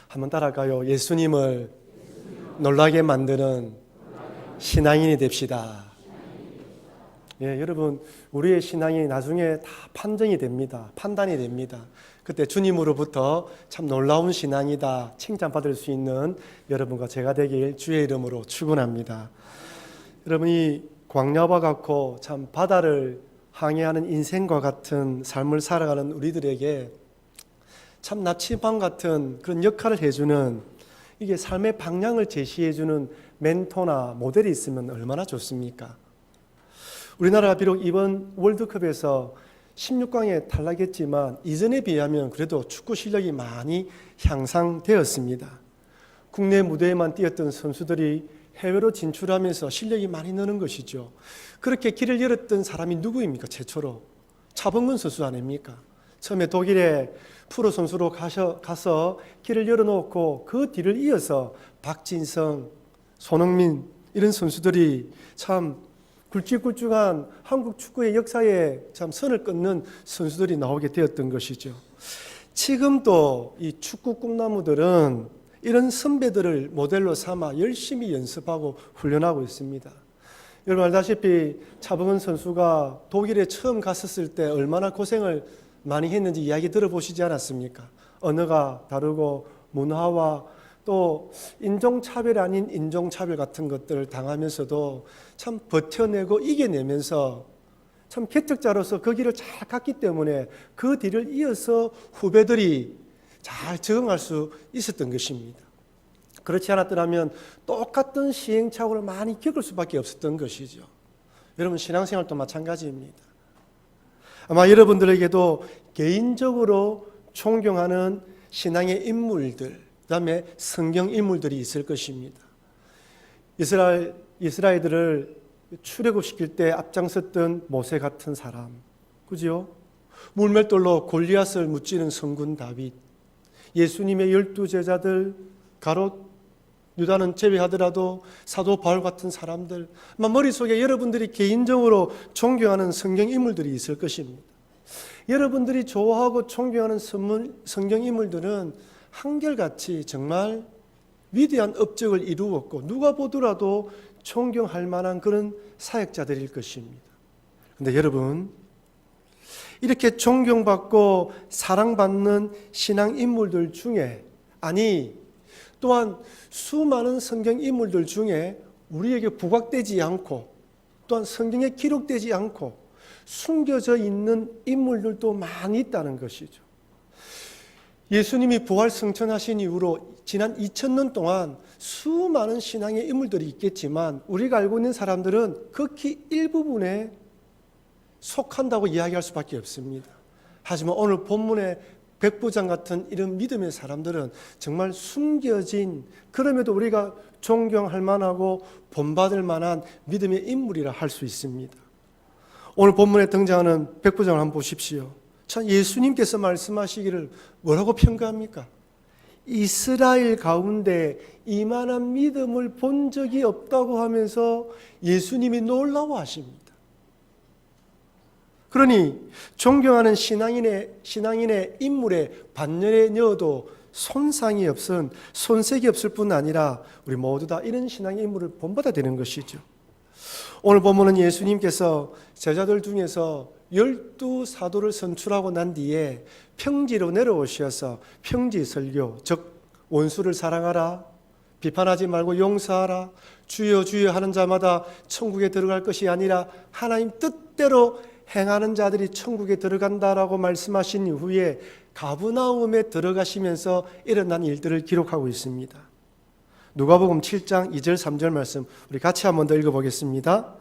한번 따라갈까요? 예수님을 놀라게 만드는 신앙인이 됩시다. 예, 여러분, 우리의 신앙이 나중에 다 판정이 됩니다. 판단이 됩니다. 그때 주님으로부터 참 놀라운 신앙이다 칭찬받을 수 있는 여러분과 제가 되길 주의 이름으로 축원합니다. 여러분이 광야와 같고 참 바다를 항해하는 인생과 같은 삶을 살아가는 우리들에게 참 나침반 같은 그런 역할을 해주는, 이게 삶의 방향을 제시해주는 멘토나 모델이 있으면 얼마나 좋습니까? 우리나라가 비록 이번 월드컵에서 16강에 탈락했지만 이전에 비하면 그래도 축구 실력이 많이 향상되었습니다. 국내 무대에만 뛰었던 선수들이 해외로 진출하면서 실력이 많이 느는 것이죠. 그렇게 길을 열었던 사람이 누구입니까? 최초로 차범근 선수 아닙니까? 처음에 독일에 프로 선수로 가서 길을 열어놓고 그 뒤를 이어서 박진성, 손흥민 이런 선수들이 참 굵직굵직한 한국 축구의 역사에 참 선을 끊는 선수들이 나오게 되었던 것이죠. 지금도 이 축구 꿈나무들은 이런 선배들을 모델로 삼아 열심히 연습하고 훈련하고 있습니다. 여러분 알다시피 차범근 선수가 독일에 처음 갔었을 때 얼마나 고생을 많이 했는지 이야기 들어보시지 않았습니까? 언어가 다르고 문화와 또 인종차별 아닌 인종차별 같은 것들을 당하면서도 참 버텨내고 이겨내면서 참 개척자로서 그 길을 잘 갔기 때문에 그 뒤를 이어서 후배들이 잘 적응할 수 있었던 것입니다. 그렇지 않았더라면 똑같은 시행착오를 많이 겪을 수밖에 없었던 것이죠. 여러분 신앙생활도 마찬가지입니다. 아마 여러분들에게도 개인적으로 존경하는 신앙의 인물들, 그다음에 성경 인물들이 있을 것입니다. 이스라엘들을 출애굽시킬 때 앞장섰던 모세 같은 사람, 그죠? 물맷돌로 골리앗을 무찌른 성군 다윗, 예수님의 12 제자들, 가롯 유다는 제외하더라도 사도 바울 같은 사람들, 머릿속에 여러분들이 개인적으로 존경하는 성경 인물들이 있을 것입니다. 여러분들이 좋아하고 존경하는 성경 인물들은 한결같이 정말 위대한 업적을 이루었고 누가 보더라도 존경할 만한 그런 사역자들일 것입니다. 그런데 여러분, 이렇게 존경받고 사랑받는 신앙 인물들 중에, 아니 또한 수많은 성경 인물들 중에 우리에게 부각되지 않고 또한 성경에 기록되지 않고 숨겨져 있는 인물들도 많이 있다는 것이죠. 예수님이 부활 승천하신 이후로 지난 2000년 동안 수많은 신앙의 인물들이 있겠지만 우리가 알고 있는 사람들은 극히 일부분에 속한다고 이야기할 수밖에 없습니다. 하지만 오늘 본문의 백부장 같은 이런 믿음의 사람들은 정말 숨겨진, 그럼에도 우리가 존경할 만하고 본받을 만한 믿음의 인물이라 할 수 있습니다. 오늘 본문에 등장하는 백부장을 한번 보십시오. 참 예수님께서 말씀하시기를 뭐라고 평가합니까? 이스라엘 가운데 이만한 믿음을 본 적이 없다고 하면서 예수님이 놀라워하십니다. 그러니 존경하는 신앙인의 인물의 반열에 넣어도 손색이 없을 뿐 아니라 우리 모두 다 이런 신앙의 인물을 본받아야 되는 것이죠. 오늘 보면은 예수님께서 제자들 중에서 12 사도를 선출하고 난 뒤에 평지로 내려오셔서 평지 설교, 즉 원수를 사랑하라, 비판하지 말고 용서하라, 주여 주여 하는 자마다 천국에 들어갈 것이 아니라 하나님 뜻대로 행하는 자들이 천국에 들어간다라고 말씀하신 이후에 가버나움에 들어가시면서 일어난 일들을 기록하고 있습니다. 누가복음 7장 2절 3절 말씀 우리 같이 한 번 더 읽어보겠습니다.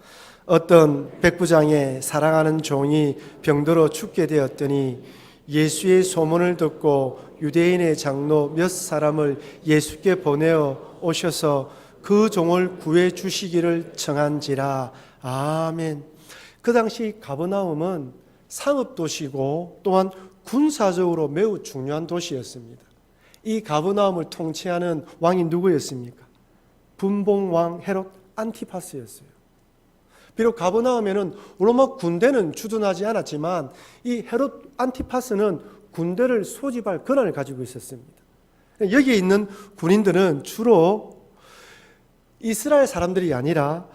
어떤 백부장의 사랑하는 종이 병들어 죽게 되었더니 예수의 소문을 듣고 유대인의 장로 몇 사람을 예수께 보내어 오셔서 그 종을 구해 주시기를 청한지라. 아멘. 그 당시 가버나움은 상업도시고 또한 군사적으로 매우 중요한 도시였습니다. 이 가버나움을 통치하는 왕이 누구였습니까? 분봉왕 헤롯 안티파스였어요. 비록 가버나움에는 로마 군대는 주둔하지 않았지만 이 헤롯 안티파스는 군대를 소집할 권한을 가지고 있었습니다. 여기에 있는 군인들은 주로 이스라엘 사람들이 아니라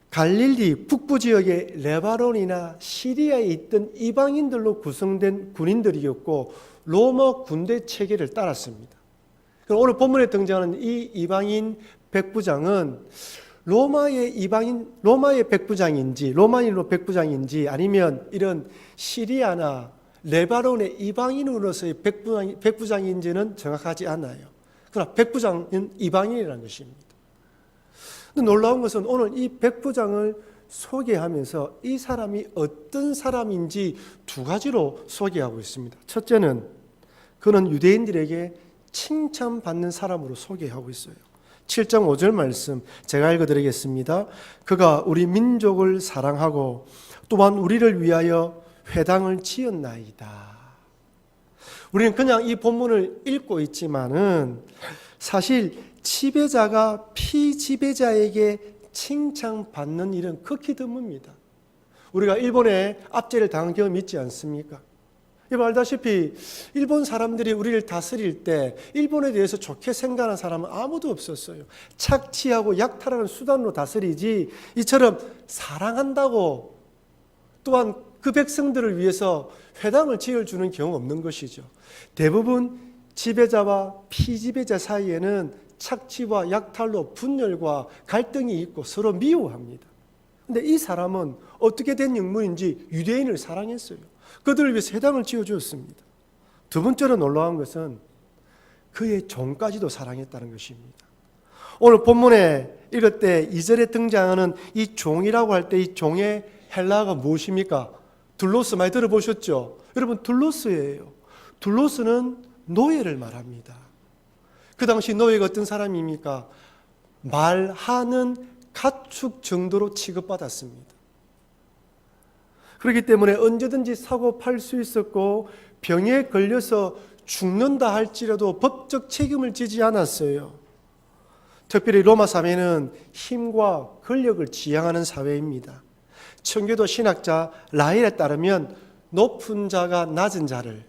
갈릴리 북부 지역의 레바논이나 시리아에 있던 이방인들로 구성된 군인들이었고 로마 군대 체계를 따랐습니다. 오늘 본문에 등장하는 이 이방인 백부장은 로마의 백부장인지 로마인으로 백부장인지 아니면 이런 시리아나 레바논의 이방인으로서의 백부장인지는 정확하지 않아요. 그러나 백부장은 이방인이라는 것입니다. 놀라운 것은 오늘 이 백부장을 소개하면서 이 사람이 어떤 사람인지 두 가지로 소개하고 있습니다. 첫째는 그는 유대인들에게 칭찬받는 사람으로 소개하고 있어요. 7장 5절 말씀 제가 읽어드리겠습니다. 그가 우리 민족을 사랑하고 또한 우리를 위하여 회당을 지었나이다. 우리는 그냥 이 본문을 읽고 있지만은 사실 지배자가 피지배자에게 칭찬받는 일은 극히 드뭅니다. 우리가 일본에 압제를 당한 경험이 있지 않습니까? 여러분 알다시피 일본 사람들이 우리를 다스릴 때 일본에 대해서 좋게 생각하는 사람은 아무도 없었어요. 착취하고 약탈하는 수단으로 다스리지 이처럼 사랑한다고 또한 그 백성들을 위해서 회당을 지어주는 경우 없는 것이죠. 대부분 지배자와 피지배자 사이에는 착취와 약탈로 분열과 갈등이 있고 서로 미워합니다. 그런데 이 사람은 어떻게 된 인물인지 유대인을 사랑했어요. 그들을 위해서 회당을 지어주었습니다. 두 번째로 놀라운 것은 그의 종까지도 사랑했다는 것입니다. 오늘 본문에 읽을 때 2절에 등장하는 이 종이라고 할 때 이 종의 헬라어가 무엇입니까? 둘로스 많이 들어보셨죠? 여러분 둘로스예요. 둘로스는 노예를 말합니다. 그 당시 노예가 어떤 사람입니까? 말하는 가축 정도로 취급받았습니다. 그렇기 때문에 언제든지 사고 팔 수 있었고 병에 걸려서 죽는다 할지라도 법적 책임을 지지 않았어요. 특별히 로마 사회는 힘과 권력을 지향하는 사회입니다. 청교도 신학자 라헬에 따르면 높은 자가 낮은 자를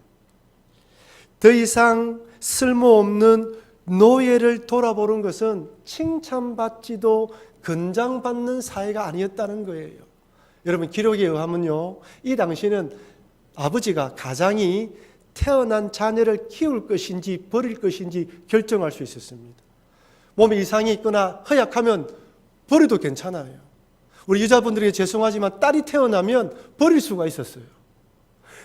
더 이상 쓸모없는 노예를 돌아보는 것은 칭찬받지도 건장받는 사회가 아니었다는 거예요. 여러분 기록에 의하면요, 이 당시는 아버지가 가장이 태어난 자녀를 키울 것인지 버릴 것인지 결정할 수 있었습니다. 몸에 이상이 있거나 허약하면 버려도 괜찮아요. 우리 여자분들에게 죄송하지만 딸이 태어나면 버릴 수가 있었어요.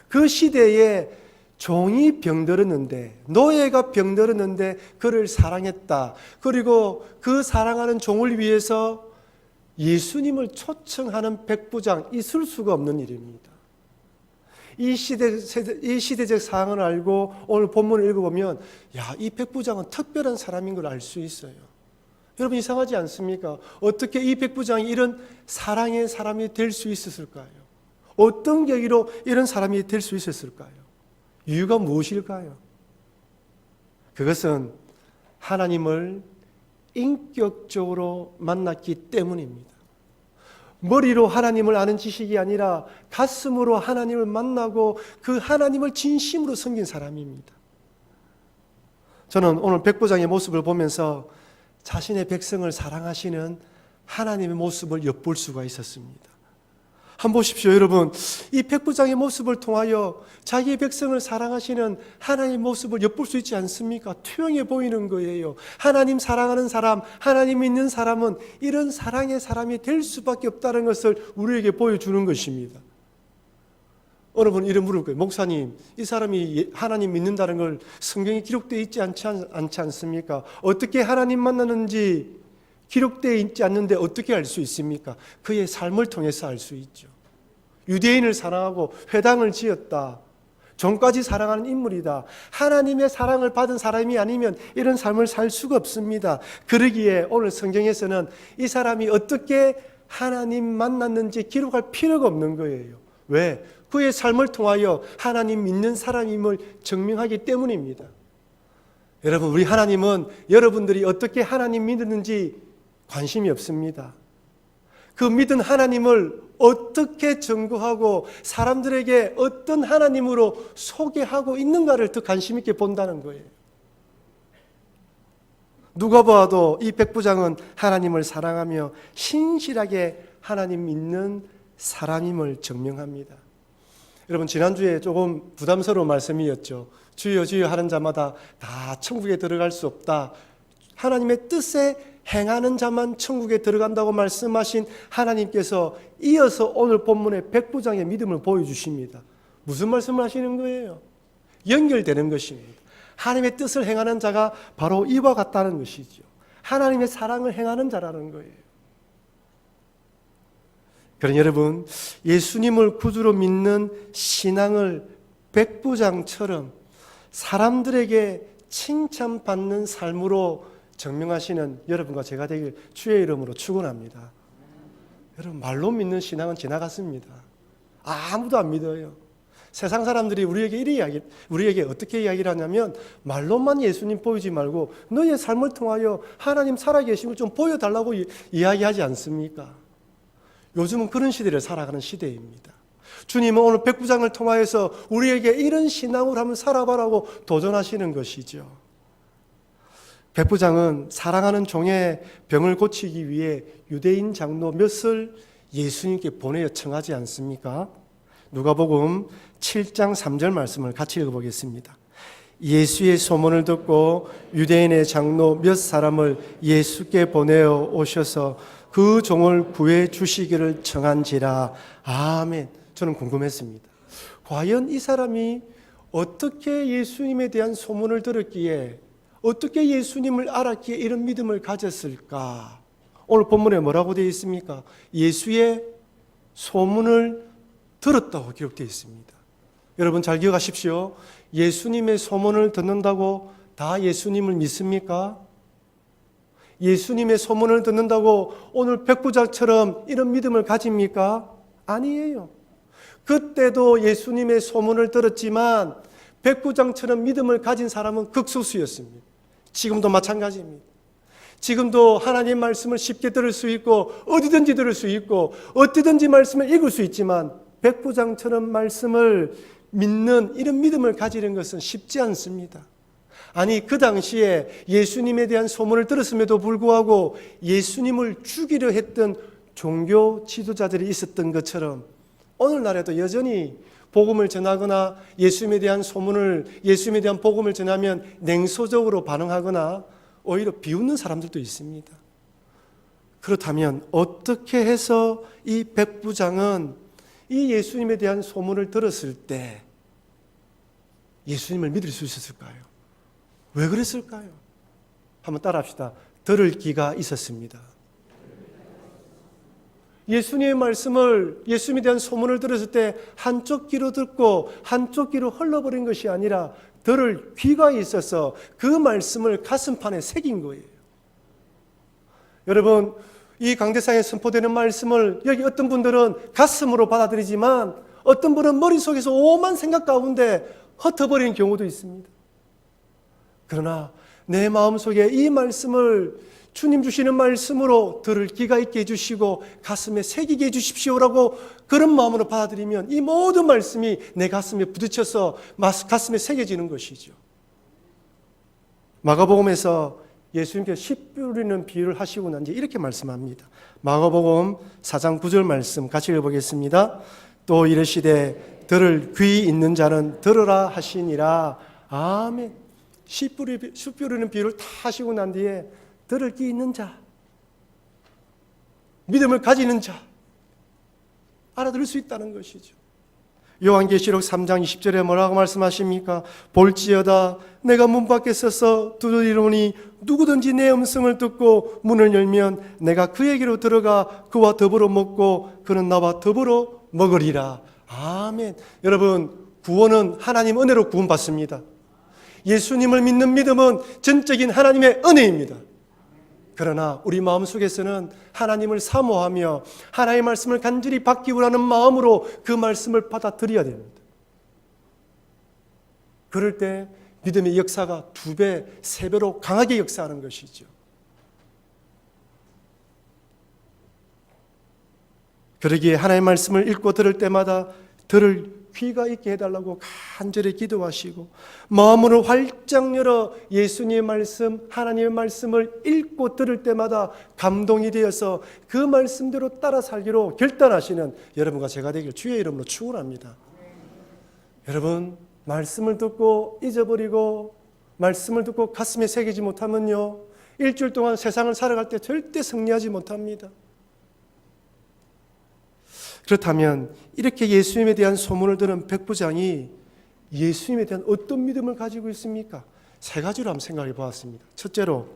그 시대에 종이 병들었는데 노예가 병들었는데 그를 사랑했다. 그리고 그 사랑하는 종을 위해서 예수님을 초청하는 백부장, 있을 수가 없는 일입니다. 이 시대적 상황을 알고 오늘 본문을 읽어보면 이 백부장은 특별한 사람인 걸 알 수 있어요. 여러분 이상하지 않습니까? 어떻게 이 백부장이 이런 사랑의 사람이 될 수 있었을까요? 어떤 계기로 이런 사람이 될 수 있었을까요? 이유가 무엇일까요? 그것은 하나님을 인격적으로 만났기 때문입니다. 머리로 하나님을 아는 지식이 아니라 가슴으로 하나님을 만나고 그 하나님을 진심으로 섬긴 사람입니다. 저는 오늘 백부장의 모습을 보면서 자신의 백성을 사랑하시는 하나님의 모습을 엿볼 수가 있었습니다. 한번 보십시오, 여러분. 이 백부장의 모습을 통하여 자기의 백성을 사랑하시는 하나님의 모습을 엿볼 수 있지 않습니까? 투영해 보이는 거예요. 하나님 사랑하는 사람, 하나님 믿는 사람은 이런 사랑의 사람이 될 수밖에 없다는 것을 우리에게 보여주는 것입니다. 어느 분 이런 물을 거예요. 목사님, 이 사람이 하나님 믿는다는 걸 성경에 기록되어 있지 않지 않습니까? 어떻게 하나님 만나는지 기록되어 있지 않는데 어떻게 알 수 있습니까? 그의 삶을 통해서 알 수 있죠. 유대인을 사랑하고 회당을 지었다. 종까지 사랑하는 인물이다. 하나님의 사랑을 받은 사람이 아니면 이런 삶을 살 수가 없습니다. 그러기에 오늘 성경에서는 이 사람이 어떻게 하나님 만났는지 기록할 필요가 없는 거예요. 왜? 그의 삶을 통하여 하나님 믿는 사람임을 증명하기 때문입니다. 여러분, 우리 하나님은 여러분들이 어떻게 하나님 믿었는지 관심이 없습니다. 그 믿은 하나님을 어떻게 증거하고 사람들에게 어떤 하나님으로 소개하고 있는가를 더 관심 있게 본다는 거예요. 누가 봐도 이 백부장은 하나님을 사랑하며 신실하게 하나님 믿는 사람임을 증명합니다. 여러분, 지난주에 조금 부담스러운 말씀이었죠. 주여 주여 하는 자마다 다 천국에 들어갈 수 없다. 하나님의 뜻에 행하는 자만 천국에 들어간다고 말씀하신 하나님께서 이어서 오늘 본문의 백부장의 믿음을 보여주십니다. 무슨 말씀을 하시는 거예요? 연결되는 것입니다. 하나님의 뜻을 행하는 자가 바로 이와 같다는 것이죠. 하나님의 사랑을 행하는 자라는 거예요. 그러니 여러분, 예수님을 구주로 믿는 신앙을 백부장처럼 사람들에게 칭찬받는 삶으로 증명하시는 여러분과 제가 되길 주의 이름으로 축원합니다. 여러분, 말로 믿는 신앙은 지나갔습니다. 아무도 안 믿어요. 세상 사람들이 우리에게 어떻게 이야기를 하냐면, 말로만 예수님 보이지 말고 너의 삶을 통하여 하나님 살아계심을 좀 보여달라고 이야기하지 않습니까? 요즘은 그런 시대를 살아가는 시대입니다. 주님은 오늘 백부장을 통하여서 우리에게 이런 신앙을 한번 살아봐라고 도전하시는 것이죠. 백부장은 사랑하는 종의 병을 고치기 위해 유대인 장로 몇을 예수님께 보내어 청하지 않습니까? 누가복음 7장 3절 말씀을 같이 읽어보겠습니다. 예수의 소문을 듣고 유대인의 장로 몇 사람을 예수께 보내어 오셔서 그 종을 구해 주시기를 청한지라. 아멘. 저는 궁금했습니다. 과연 이 사람이 어떻게 예수님에 대한 소문을 들었기에, 어떻게 예수님을 알았기에 이런 믿음을 가졌을까? 오늘 본문에 뭐라고 되어 있습니까? 예수의 소문을 들었다고 기록되어 있습니다. 여러분 잘 기억하십시오. 예수님의 소문을 듣는다고 다 예수님을 믿습니까? 예수님의 소문을 듣는다고 오늘 백부장처럼 이런 믿음을 가집니까? 아니에요. 그때도 예수님의 소문을 들었지만 백부장처럼 믿음을 가진 사람은 극소수였습니다. 지금도 마찬가지입니다. 지금도 하나님의 말씀을 쉽게 들을 수 있고 어디든지 들을 수 있고 어디든지 말씀을 읽을 수 있지만 백부장처럼 말씀을 믿는 이런 믿음을 가지는 것은 쉽지 않습니다. 아니, 그 당시에 예수님에 대한 소문을 들었음에도 불구하고 예수님을 죽이려 했던 종교 지도자들이 있었던 것처럼 오늘날에도 여전히 복음을 전하거나 예수님에 대한 예수님에 대한 복음을 전하면 냉소적으로 반응하거나 오히려 비웃는 사람들도 있습니다. 그렇다면 어떻게 해서 이 백부장은 이 예수님에 대한 소문을 들었을 때 예수님을 믿을 수 있었을까요? 왜 그랬을까요? 한번 따라합시다. 들을 귀가 있었습니다. 예수님의 말씀을, 예수님에 대한 소문을 들었을 때 한쪽 귀로 듣고 한쪽 귀로 흘러버린 것이 아니라 들을 귀가 있어서 그 말씀을 가슴판에 새긴 거예요. 여러분, 이 강대상에 선포되는 말씀을 여기 어떤 분들은 가슴으로 받아들이지만 어떤 분은 머릿속에서 오만 생각 가운데 흩어버리는 경우도 있습니다. 그러나 내 마음속에 이 말씀을 주님 주시는 말씀으로 들을 귀가 있게 해주시고 가슴에 새기게 해주십시오라고 그런 마음으로 받아들이면 이 모든 말씀이 내 가슴에 부딪혀서 가슴에 새겨지는 것이죠. 마가복음에서 예수님께서 씨 뿌리는 비유를 하시고 난 뒤에 이렇게 말씀합니다. 마가복음 4장 9절 말씀 같이 읽어보겠습니다. 또 이르시되 들을 귀 있는 자는 들으라 하시니라. 아멘. 씨 뿌리는 비유를 다 하시고 난 뒤에 들을 귀 있는 자, 믿음을 가지는 자, 알아들을 수 있다는 것이죠. 요한계시록 3장 20절에 뭐라고 말씀하십니까? 볼지어다 내가 문 밖에 서서 두드리노니 누구든지 내 음성을 듣고 문을 열면 내가 그에게로 들어가 그와 더불어 먹고 그는 나와 더불어 먹으리라. 아멘. 여러분, 구원은 하나님 은혜로 구원받습니다. 예수님을 믿는 믿음은 전적인 하나님의 은혜입니다. 그러나 우리 마음속에서는 하나님을 사모하며 하나님의 말씀을 간절히 받기 원하는 마음으로 그 말씀을 받아들여야 됩니다. 그럴 때 믿음의 역사가 2배, 3배로 강하게 역사하는 것이죠. 그러기에 하나님의 말씀을 읽고 들을 때마다 들을 귀가 있게 해달라고 간절히 기도하시고 마음을 활짝 열어 예수님의 말씀, 하나님의 말씀을 읽고 들을 때마다 감동이 되어서 그 말씀대로 따라 살기로 결단하시는 여러분과 제가 되길 주의 이름으로 축원합니다. 여러분, 말씀을 듣고 잊어버리고 말씀을 듣고 가슴에 새기지 못하면요, 일주일 동안 세상을 살아갈 때 절대 승리하지 못합니다. 그렇다면 이렇게 예수님에 대한 소문을 들은 백부장이 예수님에 대한 어떤 믿음을 가지고 있습니까? 세 가지로 한번 생각해 보았습니다. 첫째로,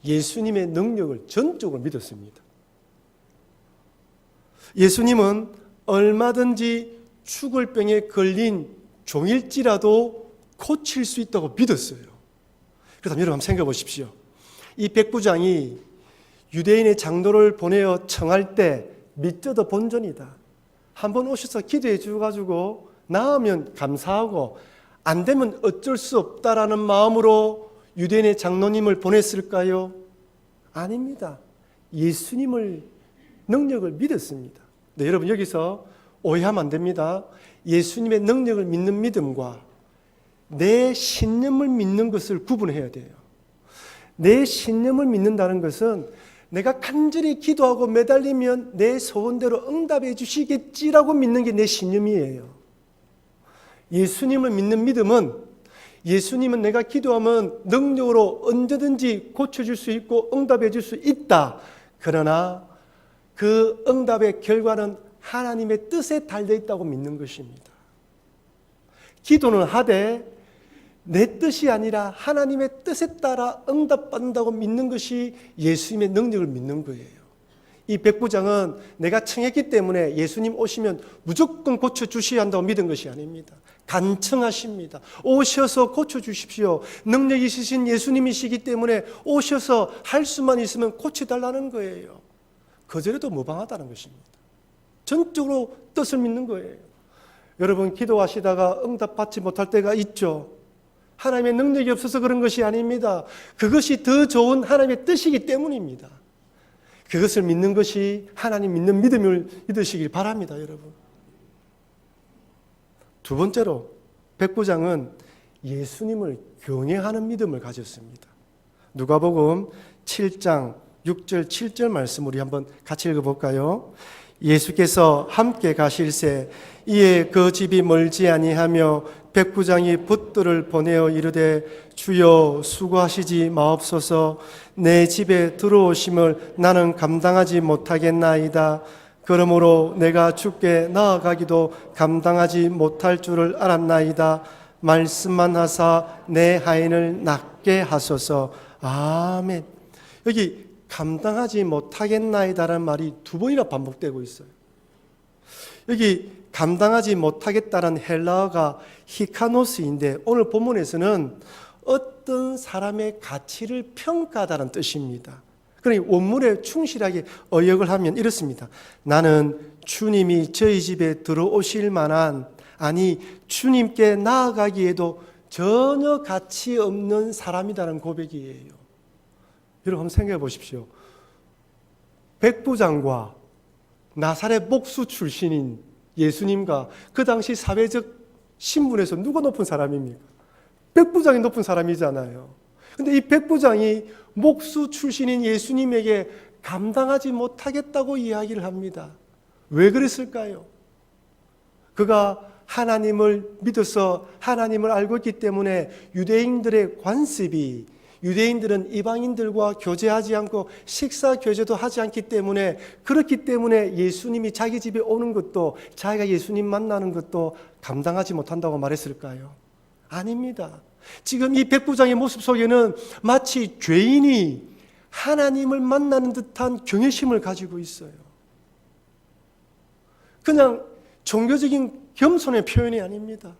예수님의 능력을 전적으로 믿었습니다. 예수님은 얼마든지 죽을 병에 걸린 종일지라도 고칠 수 있다고 믿었어요. 그렇다면 여러분 한번 생각해 보십시오. 이 백부장이 유대인의 장로를 보내어 청할 때 믿져도 본전이다, 한번 오셔서 기도해 주가지고 나으면 감사하고 안 되면 어쩔 수 없다라는 마음으로 유대인의 장로님을 보냈을까요? 아닙니다. 예수님을 능력을 믿었습니다. 네, 여러분 여기서 오해하면 안 됩니다. 예수님의 능력을 믿는 믿음과 내 신념을 믿는 것을 구분해야 돼요. 내 신념을 믿는다는 것은 내가 간절히 기도하고 매달리면 내 소원대로 응답해 주시겠지라고 믿는 게 내 신념이에요. 예수님을 믿는 믿음은, 예수님은 내가 기도하면 능력으로 언제든지 고쳐줄 수 있고 응답해 줄 수 있다. 그러나 그 응답의 결과는 하나님의 뜻에 달려있다고 믿는 것입니다. 기도는 하되 내 뜻이 아니라 하나님의 뜻에 따라 응답받는다고 믿는 것이 예수님의 능력을 믿는 거예요. 이 백부장은 내가 청했기 때문에 예수님 오시면 무조건 고쳐주셔야 한다고 믿은 것이 아닙니다. 간청하십니다. 오셔서 고쳐주십시오. 능력 있으신 예수님이시기 때문에 오셔서 할 수만 있으면 고쳐달라는 거예요. 거절해도 무방하다는 것입니다. 전적으로 뜻을 믿는 거예요. 여러분, 기도하시다가 응답받지 못할 때가 있죠. 하나님의 능력이 없어서 그런 것이 아닙니다. 그것이 더 좋은 하나님의 뜻이기 때문입니다. 그것을 믿는 것이 하나님 믿는 믿음을 믿으시길 바랍니다, 여러분. 두 번째로, 백부장은 예수님을 경외하는 믿음을 가졌습니다. 누가복음 7장 6절 7절 말씀 우리 한번 같이 읽어볼까요? 예수께서 함께 가실새 이에 그 집이 멀지 아니하며 백부장이 붓들을 보내어 이르되 주여 수고하시지 마옵소서, 내 집에 들어오심을 나는 감당하지 못하겠나이다. 그러므로 내가 주께 나아가기도 감당하지 못할 줄을 알았나이다. 말씀만 하사 내 하인을 낫게 하소서. 아멘. 여기 감당하지 못하겠나이다라는 말이 두 번이나 반복되고 있어요. 여기 감당하지 못하겠다는 헬라어가 히카노스인데 오늘 본문에서는 어떤 사람의 가치를 평가하다는 뜻입니다. 그러니 원문에 충실하게 어역을 하면 이렇습니다. 나는 주님이 저희 집에 들어오실 만한, 아니 주님께 나아가기에도 전혀 가치 없는 사람이라는 고백이에요. 여러분 한번 생각해 보십시오. 백부장과 나사렛 목수 출신인 예수님과 그 당시 사회적 신분에서 누가 높은 사람입니까? 백부장이 높은 사람이잖아요. 그런데 이 백부장이 목수 출신인 예수님에게 감당하지 못하겠다고 이야기를 합니다. 왜 그랬을까요? 그가 하나님을 믿어서 하나님을 알고 있기 때문에 유대인들의 관습이, 유대인들은 이방인들과 교제하지 않고 식사 교제도 하지 않기 때문에, 그렇기 때문에 예수님이 자기 집에 오는 것도, 자기가 예수님 만나는 것도 감당하지 못한다고 말했을까요? 아닙니다. 지금 이 백부장의 모습 속에는 마치 죄인이 하나님을 만나는 듯한 경외심을 가지고 있어요. 그냥 종교적인 겸손의 표현이 아닙니다.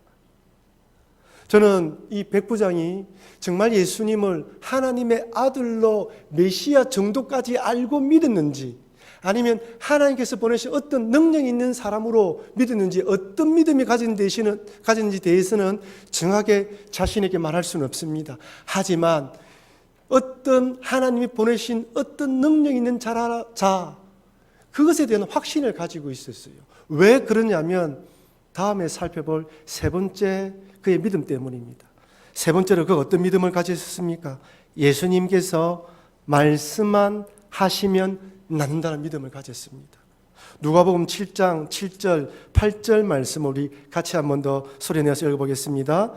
저는 이 백부장이 정말 예수님을 하나님의 아들로 메시아 정도까지 알고 믿었는지, 아니면 하나님께서 보내신 어떤 능력 있는 사람으로 믿었는지, 어떤 믿음이 가졌는지 대해서는 정확하게 자신에게 말할 수는 없습니다. 하지만 어떤 하나님이 보내신 어떤 능력 있는 자, 그것에 대한 확신을 가지고 있었어요. 왜 그러냐면 다음에 살펴볼 세 번째 그의 믿음 때문입니다. 세 번째로 그 어떤 믿음을 가지셨습니까? 예수님께서 말씀만 하시면 낫는다는 믿음을 가졌습니다. 누가복음 7장 7절 8절 말씀 우리 같이 한 번 더 소리내서 읽어보겠습니다.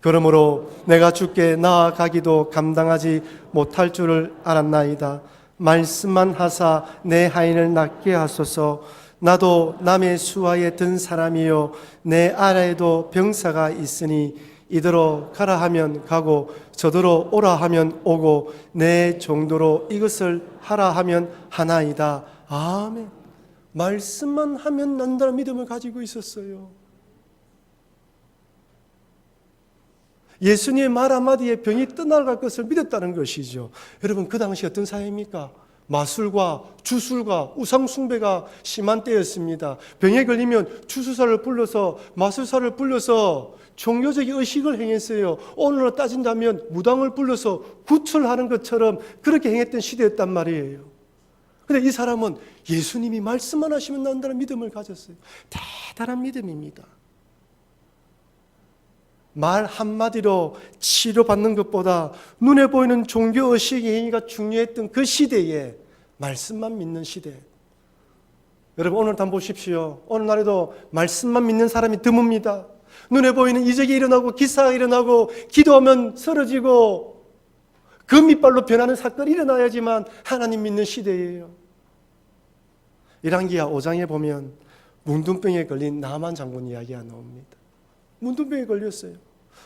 그러므로 내가 주께 나아가기도 감당하지 못할 줄을 알았나이다. 말씀만 하사 내 하인을 낫게 하소서. 나도 남의 수하에 든 사람이요 내 아래에도 병사가 있으니 이더러 가라 하면 가고 저더러 오라 하면 오고 내 정도로 이것을 하라 하면 하나이다. 아멘. 말씀만 하면 난다는 믿음을 가지고 있었어요. 예수님의 말 한마디에 병이 떠나갈 것을 믿었다는 것이죠. 여러분, 그 당시 어떤 사회입니까? 마술과 주술과 우상숭배가 심한 때였습니다. 병에 걸리면 주술사를 불러서 마술사를 불러서 종교적인 의식을 행했어요. 오늘로 따진다면 무당을 불러서 구출하는 것처럼 그렇게 행했던 시대였단 말이에요. 그런데 이 사람은 예수님이 말씀만 하시면 난다는 믿음을 가졌어요. 대단한 믿음입니다. 말 한마디로 치료받는 것보다 눈에 보이는 종교의식의 행위가 중요했던 그 시대에 말씀만 믿는 시대. 여러분, 오늘도 한번 보십시오. 오늘날에도 말씀만 믿는 사람이 드뭅니다. 눈에 보이는 이적이 일어나고 기사가 일어나고 기도하면 쓰러지고 금이빨로 변하는 사건이 일어나야지만 하나님 믿는 시대예요. 열왕기하 5장에 보면 문둥병에 걸린 나만 장군 이야기가 나옵니다. 문둥병에 걸렸어요.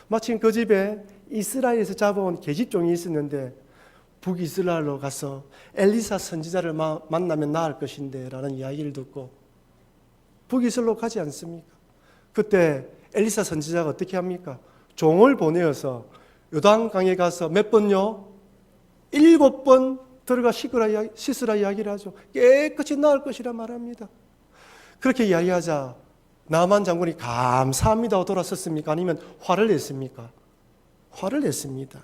마침 그 집에 이스라엘에서 잡아온 계집종이 있었는데 북이스라엘로 가서 엘리사 선지자를 만나면 나을 것인데 라는 이야기를 듣고 북이스라엘로 가지 않습니까? 그때 엘리사 선지자가 어떻게 합니까? 종을 보내어서 요단강에 가서 몇 번요? 7번 들어가 씻으라 이야기를 하죠. 깨끗이 나을 것이라 말합니다. 그렇게 이야기하자 나만 장군이 감사합니다 하고 돌아섰습니까? 아니면 화를 냈습니까? 화를 냈습니다.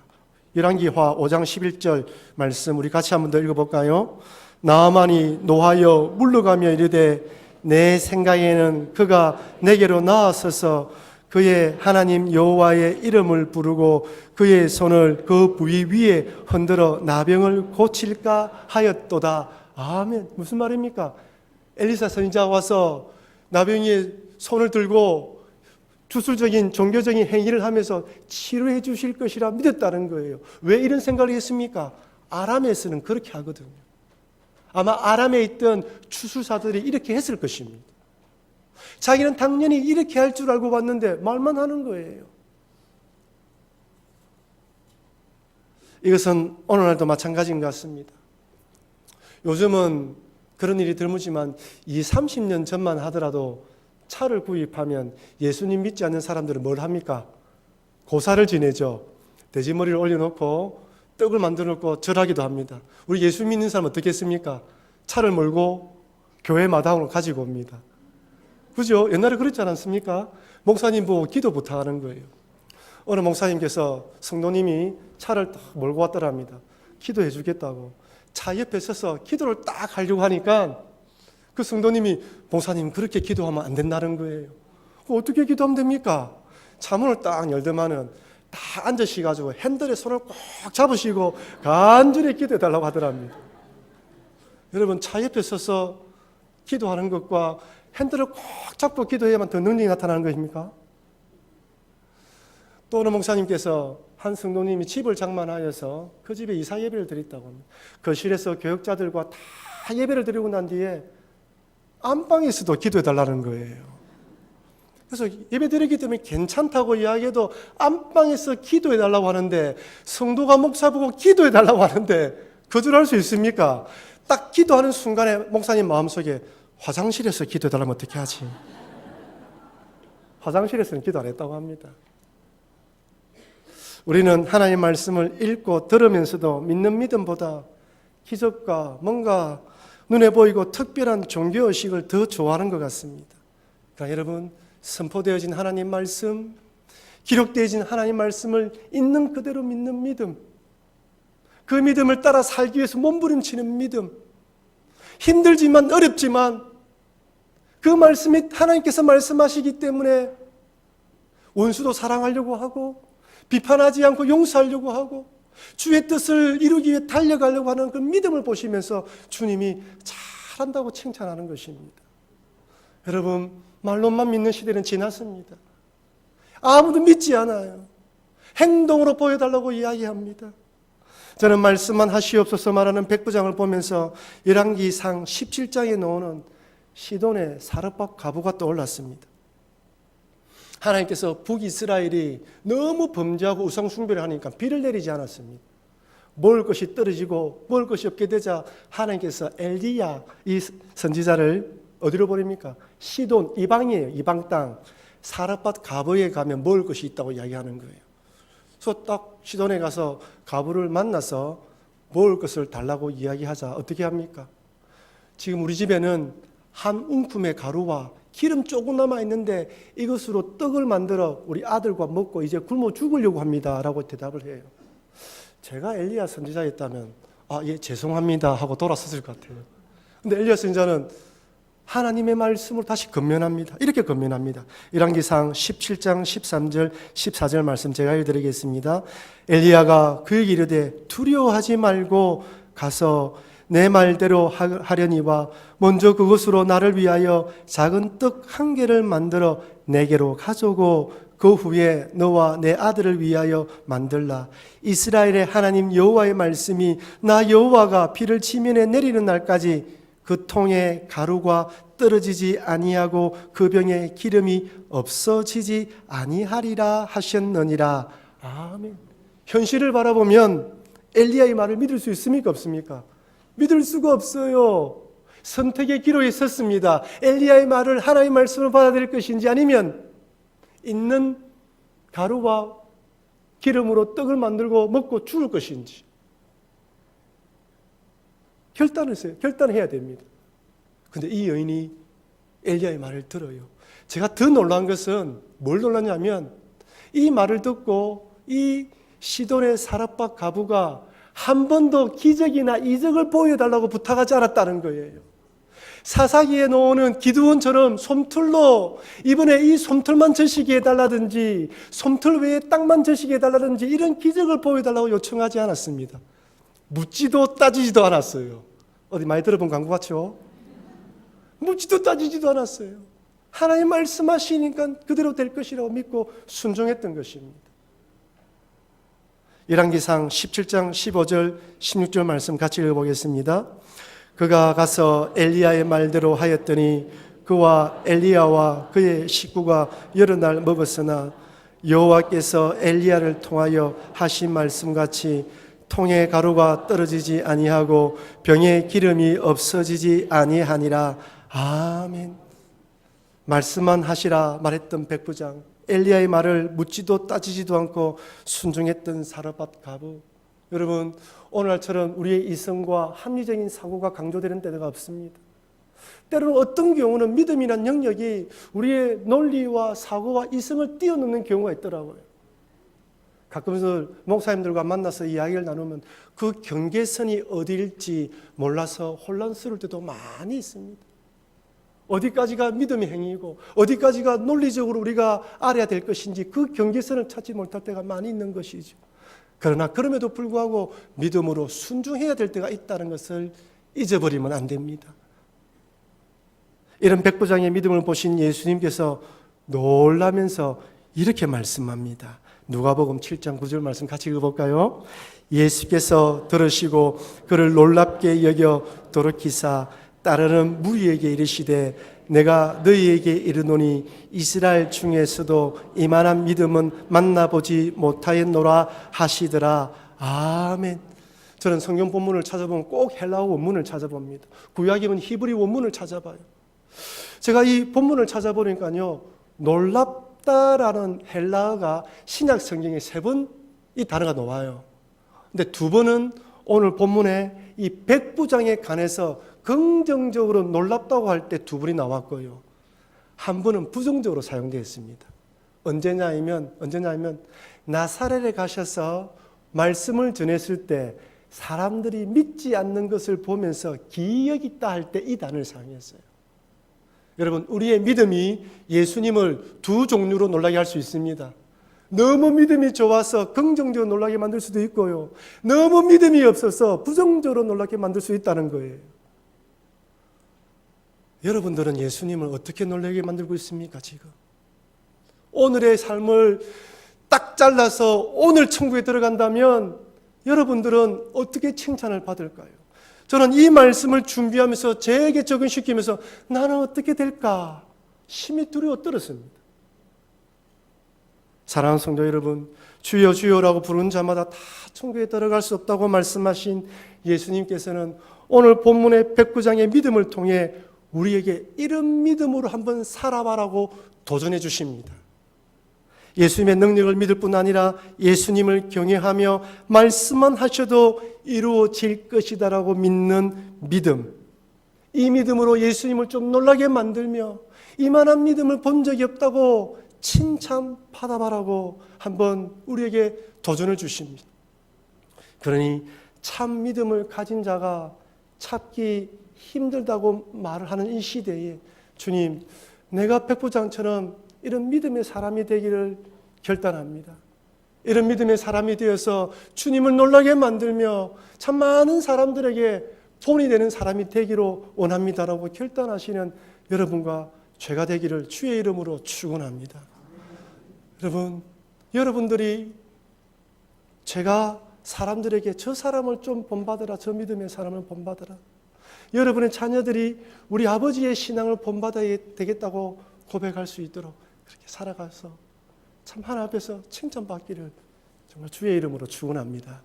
열왕기하 5장 11절 말씀 우리 같이 한번 더 읽어볼까요? 나만이 노하여 물러가며 이르되 내 생각에는 그가 내게로 나아서서 그의 하나님 여호와의 이름을 부르고 그의 손을 그 부위 위에 흔들어 나병을 고칠까 하였도다. 아멘. 무슨 말입니까? 엘리사 선지자가 와서 나병의 손을 들고 주술적인 종교적인 행위를 하면서 치료해 주실 것이라 믿었다는 거예요. 왜 이런 생각을 했습니까? 아람에서는 그렇게 하거든요. 아마 아람에 있던 주술사들이 이렇게 했을 것입니다. 자기는 당연히 이렇게 할 줄 알고 봤는데 말만 하는 거예요. 이것은 오늘날도 마찬가지인 것 같습니다. 요즘은 그런 일이 드물지만 30년 전만 하더라도 차를 구입하면 예수님 믿지 않는 사람들은 뭘 합니까? 고사를 지내죠. 돼지머리를 올려놓고 떡을 만들어 놓고 절하기도 합니다. 우리 예수 믿는 사람은 어떻게 했습니까? 차를 몰고 교회 마당으로 가지고 옵니다. 그죠? 옛날에 그렇지 않았습니까? 목사님 보고 기도 부탁하는 거예요. 어느 목사님께서 성도님이 차를 딱 몰고 왔더랍니다. 기도해 주겠다고. 차 옆에 서서 기도를 딱 하려고 하니까 그 성도님이 목사님 그렇게 기도하면 안 된다는 거예요. 어떻게 기도하면 됩니까? 차문을 딱 열더만은 다 앉으셔가지고 핸들에 손을 꼭 잡으시고 간절히 기도해 달라고 하더랍니다. 여러분, 차 옆에 서서 기도하는 것과 핸들을 꼭 잡고 기도해야만 더 능력이 나타나는 것입니까? 또 어느 목사님께서 한 성도님이 집을 장만하여서 그 집에 이사 예배를 드렸다고 합니다. 거실에서 교역자들과 다 예배를 드리고 난 뒤에 안방에서도 기도해 달라는 거예요. 그래서 예배 드리기 때문에 괜찮다고 이야기해도 안방에서 기도해 달라고 하는데 성도가 목사 보고 기도해 달라고 하는데 거절할 수 있습니까? 딱 기도하는 순간에 목사님 마음속에 화장실에서 기도해 달라면 어떻게 하지? 화장실에서는 기도 안 했다고 합니다. 우리는 하나님의 말씀을 읽고 들으면서도 믿는 믿음보다 기적과 뭔가 눈에 보이고 특별한 종교의식을 더 좋아하는 것 같습니다. 그러니까 여러분, 선포되어진 하나님 말씀, 기록되어진 하나님 말씀을 있는 그대로 믿는 믿음, 그 믿음을 따라 살기 위해서 몸부림치는 믿음, 힘들지만 어렵지만 그 말씀이 하나님께서 말씀하시기 때문에 원수도 사랑하려고 하고 비판하지 않고 용서하려고 하고 주의 뜻을 이루기 위해 달려가려고 하는 그 믿음을 보시면서 주님이 잘한다고 칭찬하는 것입니다. 여러분, 말로만 믿는 시대는 지났습니다. 아무도 믿지 않아요. 행동으로 보여달라고 이야기합니다. 저는 말씀만 하시옵소서 말하는 백부장을 보면서 열왕기상 17장에 나오는 시돈의 사르밧 과부가 떠올랐습니다. 하나님께서 북이스라엘이 너무 범죄하고 우상숭배를 하니까 비를 내리지 않았습니다. 먹을 것이 떨어지고 먹을 것이 없게 되자 하나님께서 엘리야 이 선지자를 어디로 보냅니까? 시돈, 이방이에요. 이방 땅 사르밧 과부에 가면 먹을 것이 있다고 이야기하는 거예요. 그래서 딱 시돈에 가서 과부를 만나서 먹을 것을 달라고 이야기하자 어떻게 합니까? 지금 우리 집에는 한 움큼의 가루와 기름 조금 남아 있는데 이것으로 떡을 만들어 우리 아들과 먹고 이제 굶어 죽으려고 합니다 라고 대답을 해요. 제가 엘리야 선지자였다면 예 죄송합니다 하고 돌아섰을 것 같아요. 근데 엘리야 선지자는 하나님의 말씀으로 다시 건면합니다. 이렇게 건면합니다. 열왕기상 17장 13절 14절 말씀 제가 읽어드리겠습니다. 엘리야가 그에게 이르되 두려워하지 말고 가서 내 말대로 하려니와 먼저 그것으로 나를 위하여 작은 떡 한 개를 만들어 내게로 가져오고 그 후에 너와 내 아들을 위하여 만들라. 이스라엘의 하나님 여호와의 말씀이 나 여호와가 비를 지면에 내리는 날까지 그 통에 가루가 떨어지지 아니하고 그 병에 기름이 없어지지 아니하리라 하셨느니라. 아멘. 현실을 바라보면 엘리야의 말을 믿을 수 있습니까? 없습니까? 믿을 수가 없어요. 선택의 기로에 섰습니다. 엘리야의 말을 하나님의 말씀을 받아들일 것인지 아니면 있는 가루와 기름으로 떡을 만들고 먹고 죽을 것인지 결단해야 됩니다. 근데 이 여인이 엘리야의 말을 들어요. 제가 더 놀란 것은 뭘 놀랐냐면 이 말을 듣고 이 시돈의 사르밧 과부가 한 번도 기적이나 이적을 보여달라고 부탁하지 않았다는 거예요. 사사기에 나오는 기드온처럼 솜틀로 이번에 이 솜틀만 절시게 해달라든지 솜틀 외에 땅만 절시게 해달라든지 이런 기적을 보여달라고 요청하지 않았습니다. 묻지도 따지지도 않았어요. 어디 많이 들어본 광고 같죠? 묻지도 따지지도 않았어요. 하나님 말씀하시니까 그대로 될 것이라고 믿고 순종했던 것입니다. 열왕기상 17장 15절 16절 말씀 같이 읽어보겠습니다. 그가 가서 엘리야의 말대로 하였더니 그와 엘리야와 그의 식구가 여러 날 먹었으나 여호와께서 엘리야를 통하여 하신 말씀같이 통에 가루가 떨어지지 아니하고 병에 기름이 없어지지 아니하니라. 아멘. 말씀만 하시라 말했던 백부장, 엘리야의 말을 묻지도 따지지도 않고 순종했던 사르밧 과부. 여러분, 오늘날처럼 우리의 이성과 합리적인 사고가 강조되는 때가 없습니다. 때로는 어떤 경우는 믿음이란 영역이 우리의 논리와 사고와 이성을 뛰어넘는 경우가 있더라고요. 가끔씩 목사님들과 만나서 이야기를 나누면 그 경계선이 어디일지 몰라서 혼란스러울 때도 많이 있습니다. 어디까지가 믿음의 행위이고 어디까지가 논리적으로 우리가 알아야 될 것인지 그 경계선을 찾지 못할 때가 많이 있는 것이죠. 그러나 그럼에도 불구하고 믿음으로 순종해야 될 때가 있다는 것을 잊어버리면 안 됩니다. 이런 백부장의 믿음을 보신 예수님께서 놀라면서 이렇게 말씀합니다. 누가복음 7장 9절 말씀 같이 읽어볼까요? 예수께서 들으시고 그를 놀랍게 여겨 돌이키사 따르는 무리에게 이르시되 내가 너희에게 이르노니 이스라엘 중에서도 이만한 믿음은 만나보지 못하였노라 하시더라. 아멘. 저는 성경 본문을 찾아보면 꼭 헬라어 원문을 찾아봅니다. 구약이면 히브리 원문을 찾아봐요. 제가 이 본문을 찾아보니까요, 놀랍다라는 헬라어가 신약 성경에 3번 이 단어가 나와요. 근데 2번은 오늘 본문에 이 백부장에 관해서 긍정적으로 놀랍다고 할 때 2번이 나왔고요. 한 번은 부정적으로 사용되어 있습니다. 언제냐면 나사렛에 가셔서 말씀을 전했을 때 사람들이 믿지 않는 것을 보면서 기억이 있다 할 때 이 단어를 사용했어요. 여러분, 우리의 믿음이 예수님을 두 종류로 놀라게 할 수 있습니다. 너무 믿음이 좋아서 긍정적으로 놀라게 만들 수도 있고요. 너무 믿음이 없어서 부정적으로 놀라게 만들 수 있다는 거예요. 여러분들은 예수님을 어떻게 놀라게 만들고 있습니까, 지금? 오늘의 삶을 딱 잘라서 오늘 천국에 들어간다면 여러분들은 어떻게 칭찬을 받을까요? 저는 이 말씀을 준비하면서 제게 적응시키면서 나는 어떻게 될까? 심히 두려워 떨었습니다. 사랑하는 성도 여러분, 주여 주여라고 부르는 자마다 다 천국에 들어갈 수 없다고 말씀하신 예수님께서는 오늘 본문의 109장의 믿음을 통해 우리에게 이런 믿음으로 한번 살아봐라고 도전해 주십니다. 예수님의 능력을 믿을 뿐 아니라 예수님을 경외하며 말씀만 하셔도 이루어질 것이다라고 믿는 믿음. 이 믿음으로 예수님을 좀 놀라게 만들며 이만한 믿음을 본 적이 없다고 칭찬받아봐라고 한번 우리에게 도전을 주십니다. 그러니 참 믿음을 가진 자가 찾기 힘들다고 말을 하는 이 시대에 주님, 내가 백부장처럼 이런 믿음의 사람이 되기를 결단합니다. 이런 믿음의 사람이 되어서 주님을 놀라게 만들며 참 많은 사람들에게 본이 되는 사람이 되기로 원합니다라고 결단하시는 여러분과 죄가 되기를 주의 이름으로 축원합니다. 여러분, 여러분들이 제가 사람들에게 저 사람을 좀 본받으라, 저 믿음의 사람을 본받으라, 여러분의 자녀들이 우리 아버지의 신앙을 본받아야 되겠다고 고백할 수 있도록 그렇게 살아가서 참 하나님 앞에서 칭찬받기를 정말 주의 이름으로 축원합니다.